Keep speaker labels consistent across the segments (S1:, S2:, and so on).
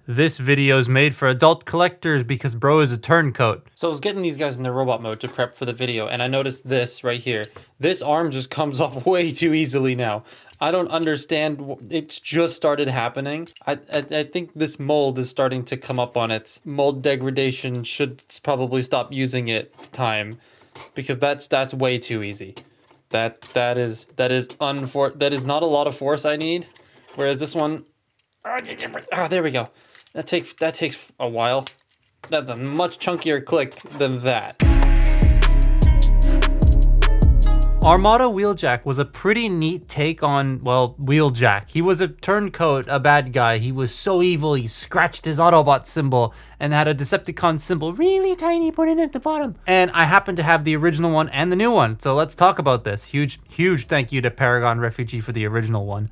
S1: This video is made for adult collectors because bro is a turncoat. So I was getting these guys in their robot mode to prep for the video, and I noticed this right here. This arm just comes off way too easily now. I don't understand. It's just started happening. I think this mold is starting to come up on its mold degradation. Should probably stop using it time, because that's way too easy. That is not a lot of force I need. Whereas this one, there we go. That takes a while. That's a much chunkier click than that. Armada Wheeljack was a pretty neat take on, well, Wheeljack. He was a turncoat, a bad guy. He was so evil, he scratched his Autobot symbol and had a Decepticon symbol really tiny put in at the bottom. And I happen to have the original one and the new one, so let's talk about this. Huge thank you to Paragon Refugee for the original one.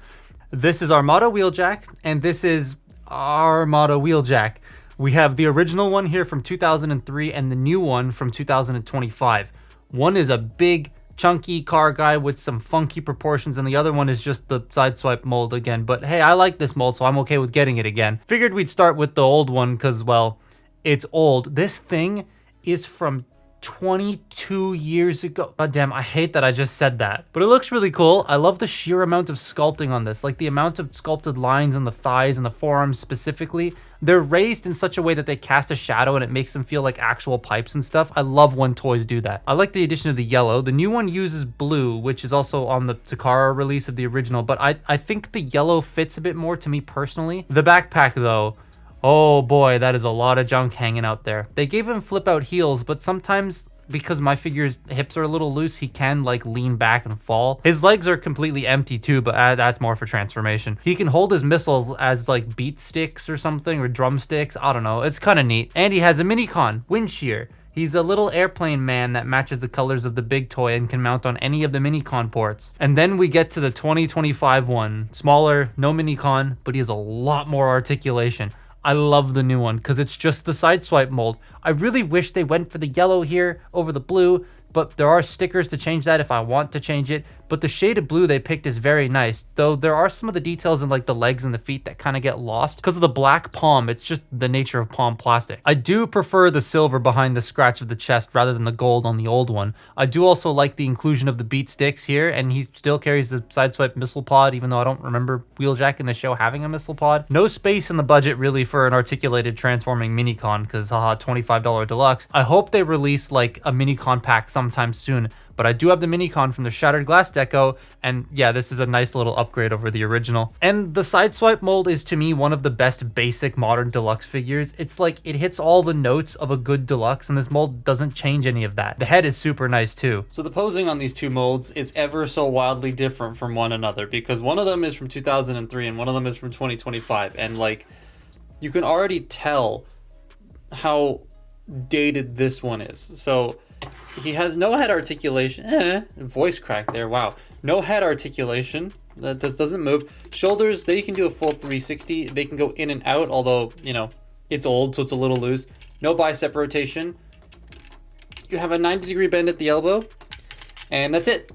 S1: This is Armada Wheeljack, and this is Armada Wheeljack. We have the original one here from 2003 and the new one from 2025. One is a big, chunky car guy with some funky proportions, and the other one is just the sideswipe mold again. But hey, I like this mold, so I'm okay with getting it again. Figured we'd start with the old one because, well, it's old. This thing is from 22 years ago. God damn, I hate that I just said that. But it looks really cool. I love the sheer amount of sculpting on this. Like the amount of sculpted lines on the thighs and the forearms specifically. They're raised in such a way that they cast a shadow and it makes them feel like actual pipes and stuff. I love when toys do that. I like the addition of the yellow. The new one uses blue, which is also on the Takara release of the original, but I think the yellow fits a bit more to me personally. The backpack though, oh boy, that is a lot of junk hanging out there. They gave him flip out heels, but sometimes because my figure's hips are a little loose, he can like lean back and fall. His legs are completely empty too, but that's more for transformation. He can hold his missiles as like beat sticks or something, or drumsticks. I don't know. It's kind of neat. And he has a Minicon, Wind Shear. He's a little airplane man that matches the colors of the big toy and can mount on any of the Minicon ports. And then we get to the 2025 one. Smaller, no Minicon, but he has a lot more articulation. I love the new one because it's just the sideswipe mold. I really wish they went for the yellow here over the blue, but there are stickers to change that if I want to change it. But the shade of blue they picked is very nice, though there are some of the details in like the legs and the feet that kind of get lost because of the black palm. It's just the nature of palm plastic. I do prefer the silver behind the scratch of the chest rather than the gold on the old one. I do also like the inclusion of the beat sticks here, and he still carries the sideswipe missile pod, even though I don't remember Wheeljack in the show having a missile pod. No space in the budget really for an articulated transforming Minicon because haha, $25 deluxe. I hope they release like a Minicon pack sometime soon. But I do have the Minicon from the Shattered Glass Deco, and yeah, this is a nice little upgrade over the original. And the sideswipe mold is to me one of the best basic modern deluxe figures. It's like it hits all the notes of a good deluxe, and this mold doesn't change any of that. The head is super nice too. So the posing on these two molds is ever so wildly different from one another, because one of them is from 2003 and one of them is from 2025, and like you can already tell how dated this one is. So he has no head articulation. Voice crack there, wow. No head articulation. That doesn't move. Shoulders, they can do a full 360. They can go in and out, although, you know, it's old, so it's a little loose. No bicep rotation. You have a 90-degree bend at the elbow, and that's it.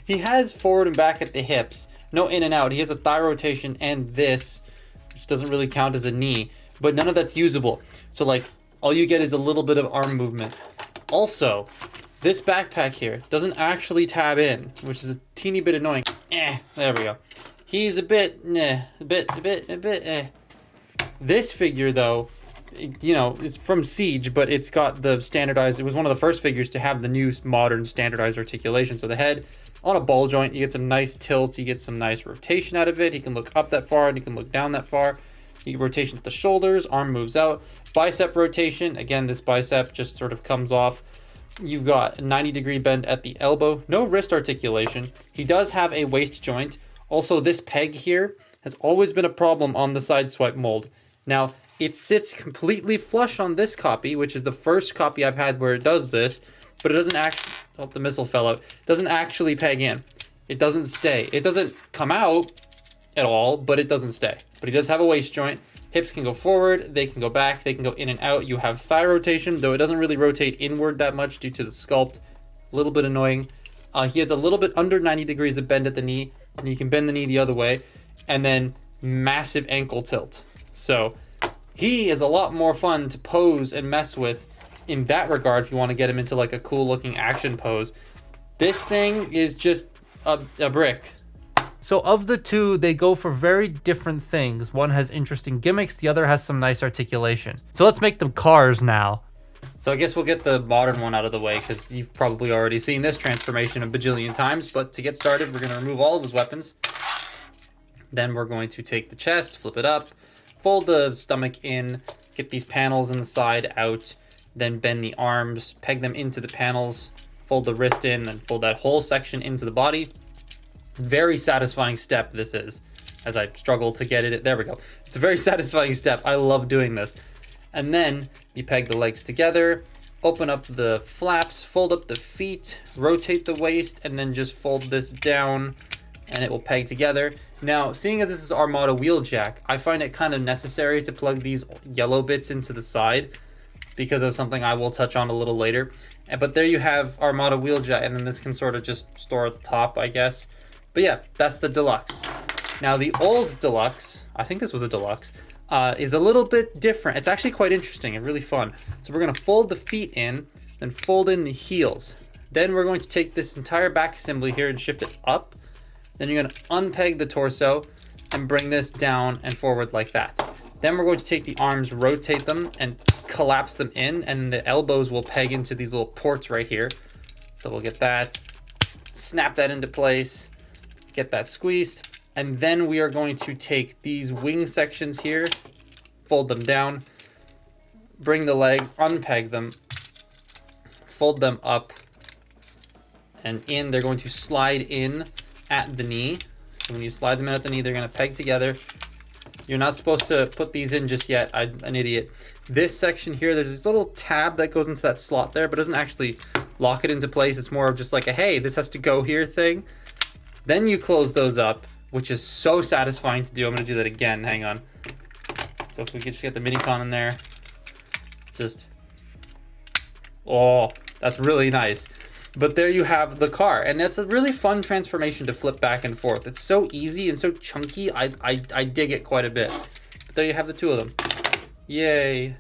S1: He has forward and back at the hips. No in and out. He has a thigh rotation and this, which doesn't really count as a knee, but none of that's usable. So, like, all you get is a little bit of arm movement. Also, this backpack here doesn't actually tab in, which is a teeny bit annoying. There we go. He's a bit. This figure, though, you know, it's from Siege, but it's got the standardized. It was one of the first figures to have the new modern standardized articulation. So the head on a ball joint, you get some nice tilt, you get some nice rotation out of it. He can look up that far and he can look down that far. You get rotation at the shoulders, arm moves out. Bicep rotation, again, this bicep just sort of comes off. You've got a 90-degree bend at the elbow. No wrist articulation. He does have a waist joint. Also, this peg here has always been a problem on the sideswipe mold. Now, it sits completely flush on this copy, which is the first copy I've had where it does this, but it doesn't actually, oh, the missile fell out. It doesn't actually peg in. It doesn't stay. It doesn't come out at all, but it doesn't stay. But he does have a waist joint. Hips can go forward, they can go back, they can go in and out. You have thigh rotation, though it doesn't really rotate inward that much due to the sculpt. A little bit annoying. He has a little bit under 90 degrees of bend at the knee, and you can bend the knee the other way. And then massive ankle tilt. So He is a lot more fun to pose and mess with in that regard if you want to get him into like a cool looking action pose. This thing is just a brick. So of the two, they go for very different things. One has interesting gimmicks, the other has some nice articulation. So let's make them cars now. So I guess we'll get the modern one out of the way because you've probably already seen this transformation a bajillion times. But to get started, we're going to remove all of his weapons. Then we're going to take the chest, flip it up, fold the stomach in, get these panels in the side out, then bend the arms, peg them into the panels, fold the wrist in, and fold that whole section into the body. Very satisfying step this is, as I struggle to get it. There we go. It's a very satisfying step. I love doing this. And then you peg the legs together, open up the flaps, fold up the feet, rotate the waist, and then just fold this down and it will peg together. Now, seeing as this is Armada Wheeljack, I find it kind of necessary to plug these yellow bits into the side because of something I will touch on a little later. But there you have Armada Wheeljack, and then this can sort of just store at the top, I guess. But yeah, that's the Deluxe. Now the old Deluxe, I think this was a Deluxe, is a little bit different. It's actually quite interesting and really fun. So we're gonna fold the feet in, then fold in the heels. Then we're going to take this entire back assembly here and shift it up. Then you're gonna unpeg the torso and bring this down and forward like that. Then we're going to take the arms, rotate them, and collapse them in, and the elbows will peg into these little ports right here. So we'll get that, snap that into place, get that squeezed, and then we are going to take these wing sections here, fold them down, bring the legs, unpeg them, fold them up and in. They're going to slide in at the knee. So when you slide them in at the knee, they're going to peg together. You're not supposed to put these in just yet. I'm an idiot. This section here, there's this little tab that goes into that slot there, but doesn't actually lock it into place. It's more of just like a, hey, this has to go here thing. Then you close those up, which is so satisfying to do. I'm going to do that again. Hang on. So if we could just get the mini-con in there. Just, oh, that's really nice. But there you have the car, and that's a really fun transformation to flip back and forth. It's so easy and so chunky. I dig it quite a bit. But there you have the two of them. Yay.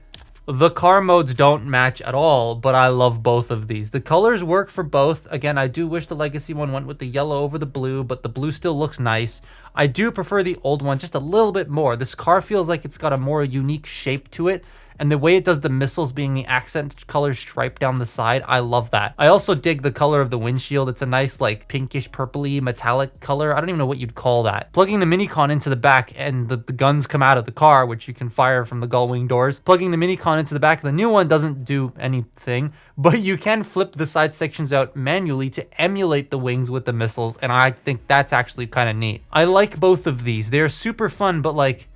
S1: The car modes don't match at all, but I love both of these. The colors work for both. Again, I do wish the Legacy one went with the yellow over the blue, but the blue still looks nice. I do prefer the old one just a little bit more. This car feels like it's got a more unique shape to it. And the way it does the missiles being the accent color stripe down the side, I love that. I also dig the color of the windshield. It's a nice like pinkish purpley metallic color. I don't even know what you'd call that. Plugging the mini-con into the back and the guns come out of the car, which you can fire from the gull wing doors. Plugging the mini-con into the back of the new one doesn't do anything, but you can flip the side sections out manually to emulate the wings with the missiles, and I think that's actually kind of neat. I like both of these. They're super fun, but like,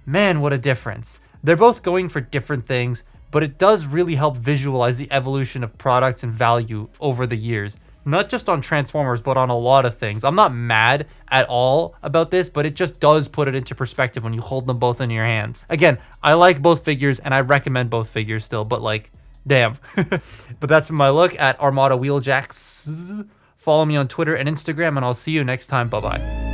S1: man, what a difference. They're both going for different things, but it does really help visualize the evolution of products and value over the years. Not just on Transformers, but on a lot of things. I'm not mad at all about this, but it just does put it into perspective when you hold them both in your hands. Again, I like both figures and I recommend both figures still, but like, damn. But that's my look at Armada Wheeljacks. Follow me on Twitter and Instagram, and I'll see you next time. Bye-bye.